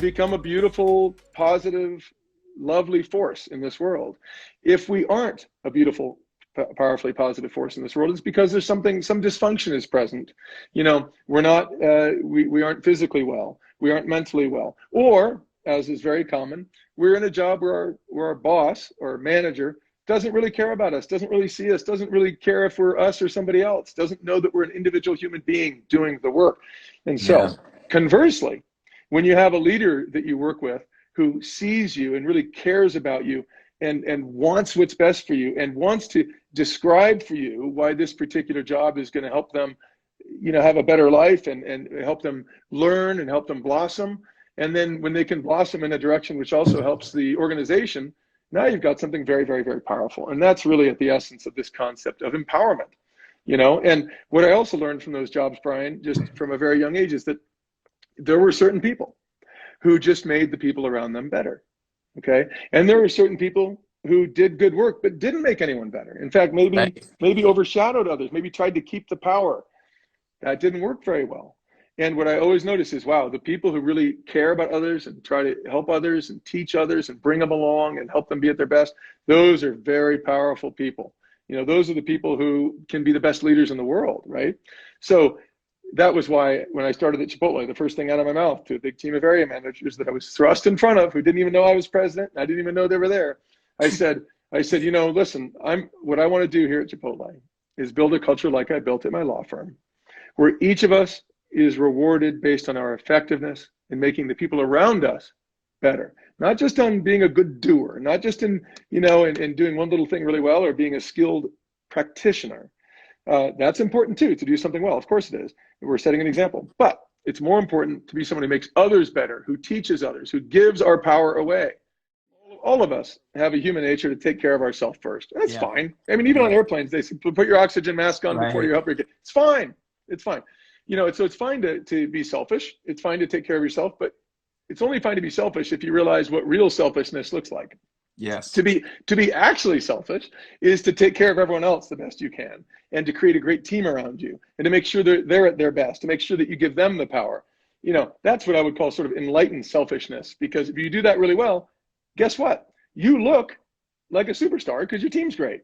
become a beautiful, positive, lovely force in this world. If we aren't a beautiful, powerfully positive force in this world, it's because there's some dysfunction is present. We're not, we aren't physically well, we aren't mentally well, or, as is very common, we're in a job where our boss or manager doesn't really care about us, doesn't really see us, doesn't really care if we're us or somebody else, doesn't know that we're an individual human being doing the work. And so, conversely, when you have a leader that you work with who sees you and really cares about you and wants what's best for you and wants to describe for you why this particular job is going to help them, have a better life and help them learn and help them blossom. And then when they can blossom in a direction which also helps the organization, now you've got something very, very, very powerful. And that's really at the essence of this concept of empowerment, And what I also learned from those jobs, Brian, just from a very young age, is that there were certain people who just made the people around them better, okay? And there were certain people who did good work but didn't make anyone better. In fact, maybe overshadowed others, maybe tried to keep the power. That didn't work very well. And what I always notice is, wow, the people who really care about others and try to help others and teach others and bring them along and help them be at their best, those are very powerful people. Those are the people who can be the best leaders in the world, right? So that was why when I started at Chipotle, the first thing out of my mouth to a big team of area managers that I was thrust in front of, who didn't even know I was president, I didn't even know they were there. I said, listen, what I want to do here at Chipotle is build a culture like I built at my law firm, where each of us is rewarded based on our effectiveness in making the people around us better. Not just on being a good doer, not just in doing one little thing really well or being a skilled practitioner. That's important too, to do something well. Of course it is. We're setting an example. But it's more important to be someone who makes others better, who teaches others, who gives our power away. All of us have a human nature to take care of ourselves first. And that's fine. I mean, even on airplanes, they say, put your oxygen mask on before you help your kid. It's fine. It's fine. So it's fine to be selfish. It's fine to take care of yourself, but it's only fine to be selfish if you realize what real selfishness looks like. Yes. To be actually selfish is to take care of everyone else the best you can, and to create a great team around you, and to make sure they're at their best, to make sure that you give them the power. That's what I would call sort of enlightened selfishness, because if you do that really well, guess what? You look like a superstar because your team's great.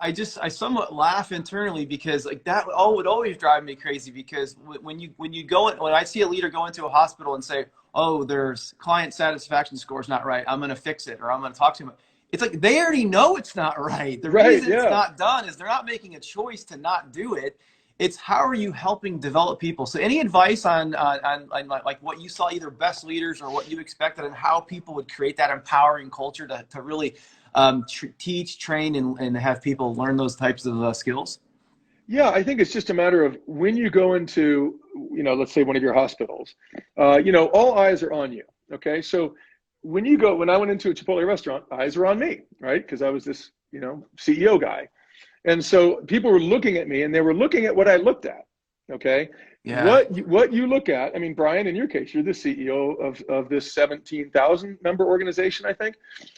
I somewhat laugh internally because that would always drive me crazy, because when I see a leader go into a hospital and say, oh, there's client satisfaction score is not right, I'm going to fix it, or I'm going to talk to him. It's like they already know it's not right. The reason it's not done is they're not making a choice to not do it. It's how are you helping develop people? So any advice on like what you saw, either best leaders or what you expected, and how people would create that empowering culture to really teach, train, and have people learn those types of skills? Yeah, I think it's just a matter of when you go into, let's say one of your hospitals, all eyes are on you. Okay. So when I went into a Chipotle restaurant, eyes were on me, right? Because I was this, CEO guy. And so people were looking at me, and they were looking at what I looked at. Okay. Yeah. What you look at, I mean, Brian, in your case, you're the CEO of this 17,000 member organization, I think.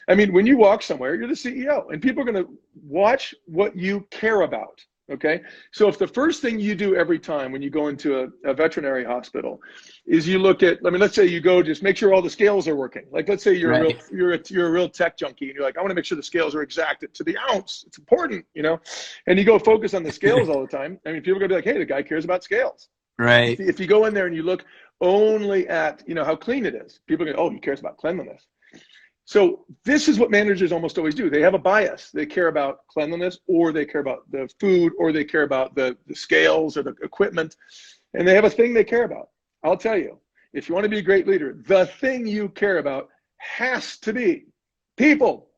I mean, when you walk somewhere, you're the CEO, and people are going to watch what you care about. Okay. So if the first thing you do every time when you go into a veterinary hospital is you look at, let's say you go just make sure all the scales are working. Like, let's say you're a real tech junkie, and you're like, I want to make sure the scales are exact to the ounce. It's important, and you go focus on the scales all the time. I mean, people are going to be like, hey, the guy cares about scales. Right. If you go in there and you look only at, how clean it is, people go, oh, he cares about cleanliness. So this is what managers almost always do. They have a bias. They care about cleanliness, or they care about the food, or they care about the scales or the equipment, and they have a thing they care about. I'll tell you, if you want to be a great leader, the thing you care about has to be people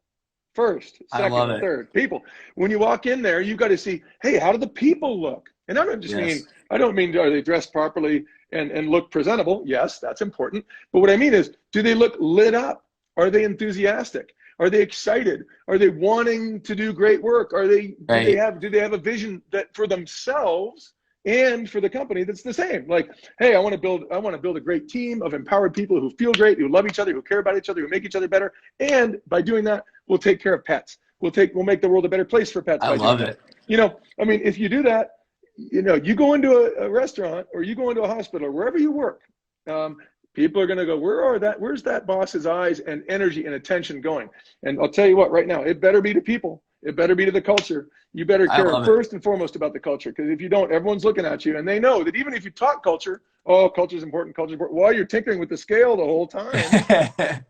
first, second, third. People. When you walk in there, you've got to see, hey, how do the people look? And I don't mean are they dressed properly and look presentable? Yes, that's important. But what I mean is, do they look lit up? Are they enthusiastic? Are they excited? Are they wanting to do great work? Do they have a vision that for themselves and for the company that's the same? Like, hey, I want to build a great team of empowered people who feel great, who love each other, who care about each other, who make each other better. And by doing that, we'll take care of pets. We'll make the world a better place for pets. I love it. I mean, if you do that, you go into a restaurant, or you go into a hospital, or wherever you work, People are going to go, where's that boss's eyes and energy and attention going? And I'll tell you what, right now, it better be to people. It better be to the culture. You better I care love it. first and foremost about the culture, because if you don't, everyone's looking at you, and they know that even if you talk culture, oh, culture's important, while you're tinkering with the scale the whole time,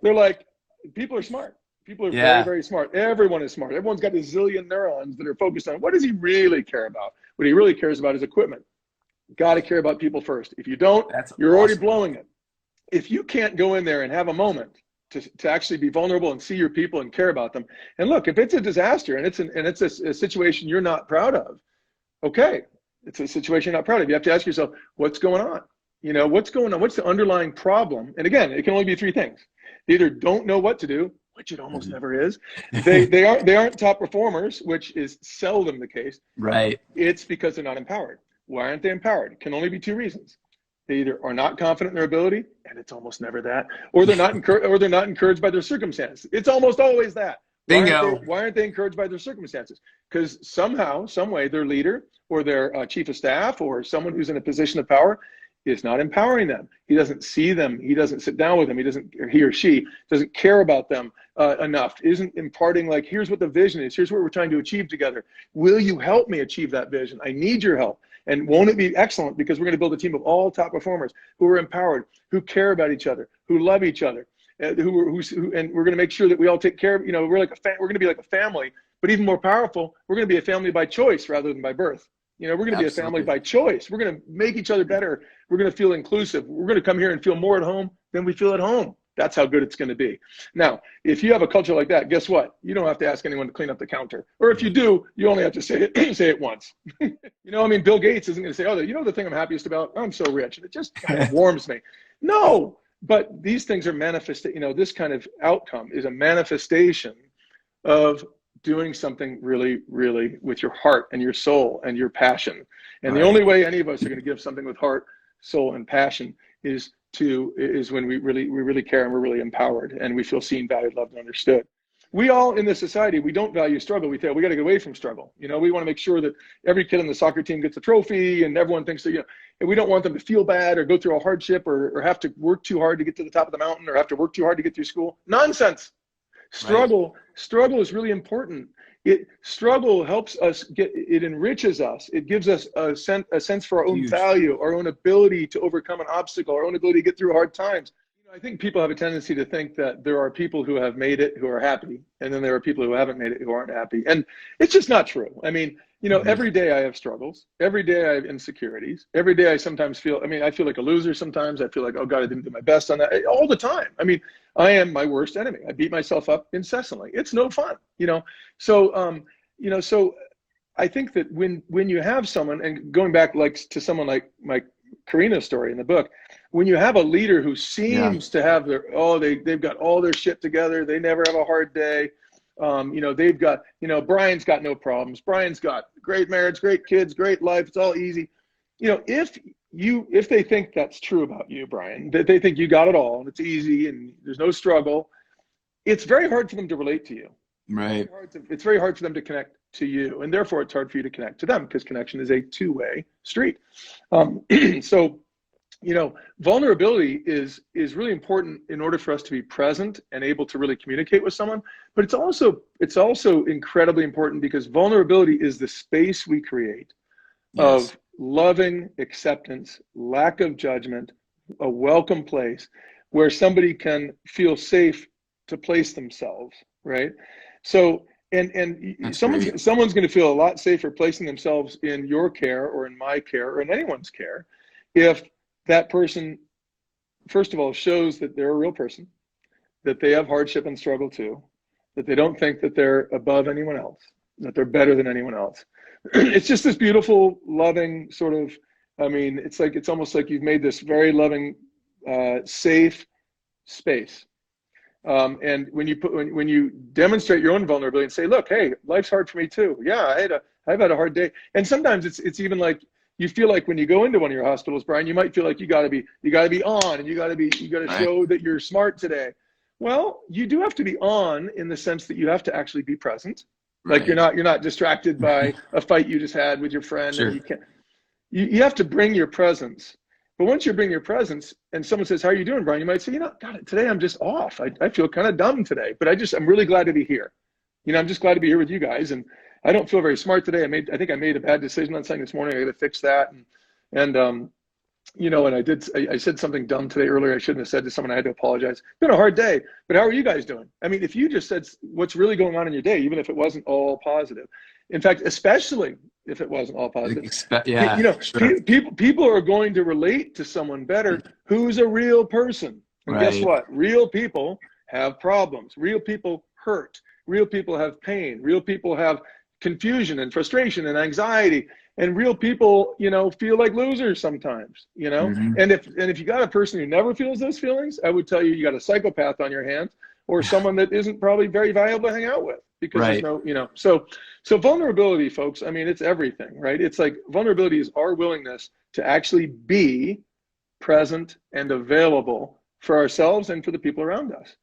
they're like, people are smart. People are very, Yeah. very smart. Everyone is smart. Everyone's got a zillion neurons that are focused on what does he really care about? What he really cares about is equipment. Got to care about people first. If you don't, That's you're already awesome. blowing it. If you can't go in there and have a moment to actually be vulnerable and see your people and care about them, and look, if it's a disaster and it's a situation you're not proud of, okay, it's a situation you're not proud of. You have to ask yourself, what's going on? What's going on? What's the underlying problem? And again, it can only be three things. They either don't know what to do, which it almost never is. They aren't top performers, which is seldom the case. Right. It's because they're not empowered. Why aren't they empowered? It can only be two reasons. They either are not confident in their ability, and it's almost never that, or they're not encouraged by their circumstances. It's almost always that. Bingo. Why aren't they encouraged by their circumstances? Because somehow, some way, their leader or their chief of staff or someone who's in a position of power is not empowering them. He doesn't see them. He doesn't sit down with them. He or she doesn't care about them enough. Isn't imparting, like, here's what the vision is. Here's what we're trying to achieve together. Will you help me achieve that vision? I need your help. And won't it be excellent, because we're going to build a team of all top performers who are empowered, who care about each other, who love each other, and we're going to make sure that we all take care of, we're going to be like a family, but even more powerful, we're going to be a family by choice rather than by birth. We're going to be a family by choice. We're going to make each other better. We're going to feel inclusive. We're going to come here and feel more at home than we feel at home. That's how good it's going to be. Now, if you have a culture like that, guess what? You don't have to ask anyone to clean up the counter. Or if you do, you only have to say it once. Bill Gates isn't going to say, oh, the thing I'm happiest about, I'm so rich. And it just kind of warms me. No, but these things are this kind of outcome is a manifestation of doing something really, really with your heart and your soul and your passion. And the only way any of us are going to give something with heart, soul, and passion is when we really care and we're really empowered and we feel seen, valued, loved, and understood. We all in this society, we don't value struggle. We got to get away from struggle. We want to make sure that every kid on the soccer team gets a trophy, and everyone thinks that, and we don't want them to feel bad or go through a hardship or have to work too hard to get to the top of the mountain or have to work too hard to get through school. Nonsense. Struggle is really important. Struggle helps us it enriches us. It gives us a sense for our own value, our own ability to overcome an obstacle, our own ability to get through hard times. I think people have a tendency to think that there are people who have made it who are happy, and then there are people who haven't made it who aren't happy. And it's just not true. Every day I have struggles. Every day I have insecurities. Every day I sometimes I feel like a loser sometimes. I feel like, oh God, I didn't do my best on that all the time. I am my worst enemy. I beat myself up incessantly. It's no fun, So I think that when you have someone, and going back to someone like Karina's story in the book, when you have a leader who seems to have they've got all their shit together, they never have a hard day. They've got, Brian's got no problems. Brian's got great marriage, great kids, great life. It's all easy. If they think that's true about you, Brian, that they think you got it all and it's easy and there's no struggle, it's very hard for them to relate to you. Right. It's very hard for them to connect to you, and therefore it's hard for you to connect to them, because connection is a two-way street. So, vulnerability is really important in order for us to be present and able to really communicate with someone. But it's also incredibly important because vulnerability is the space we create of loving acceptance, lack of judgment, a welcome place where somebody can feel safe to place themselves, right? So, and someone's going to feel a lot safer placing themselves in your care or in my care or in anyone's care if that person, first of all, shows that they're a real person, that they have hardship and struggle too, that they don't think that they're above anyone else, that they're better than anyone else. It's just this beautiful, loving sort of, it's almost like you've made this very loving, safe space. And when you demonstrate your own vulnerability and say, look, hey, life's hard for me too. Yeah, I've had a hard day. And sometimes it's even like, you feel like when you go into one of your hospitals, Brian, you might feel like you gotta be on, and you gotta show that you're smart today. Well, you do have to be on in the sense that you have to actually be present. Like you're not distracted by a fight you just had with your friend. Sure. And you have to bring your presence But once you bring your presence and someone says, how are you doing, Brian? You might say, you know, God, today I'm just off. I feel kind of dumb today, but I'm really glad to be here. You know, I'm just glad to be here with you guys. And I don't feel very smart today. I think I made a bad decision on something this morning. I got to fix that. And you know, and I said something dumb today earlier. I shouldn't have said to someone. I had to apologize. It's been a hard day, but how are you guys doing? I mean, if you just said what's really going on in your day, even if it wasn't all positive, in fact, especially if it wasn't all positive, Yeah, you know, sure. people are going to relate to someone better who's a real person. And guess Right. what? Real people have problems. Real people hurt. Real people have pain. Real people have confusion and frustration and anxiety. And real people, you know, feel like losers sometimes, you know. Mm-hmm. And if you got a person who never feels those feelings, I would tell you, you got a psychopath on your hands, or someone that isn't probably very valuable to hang out with, because there's Right. no, you know. So vulnerability, folks, I mean, it's everything, right? It's like vulnerability is our willingness to actually be present and available for ourselves and for the people around us.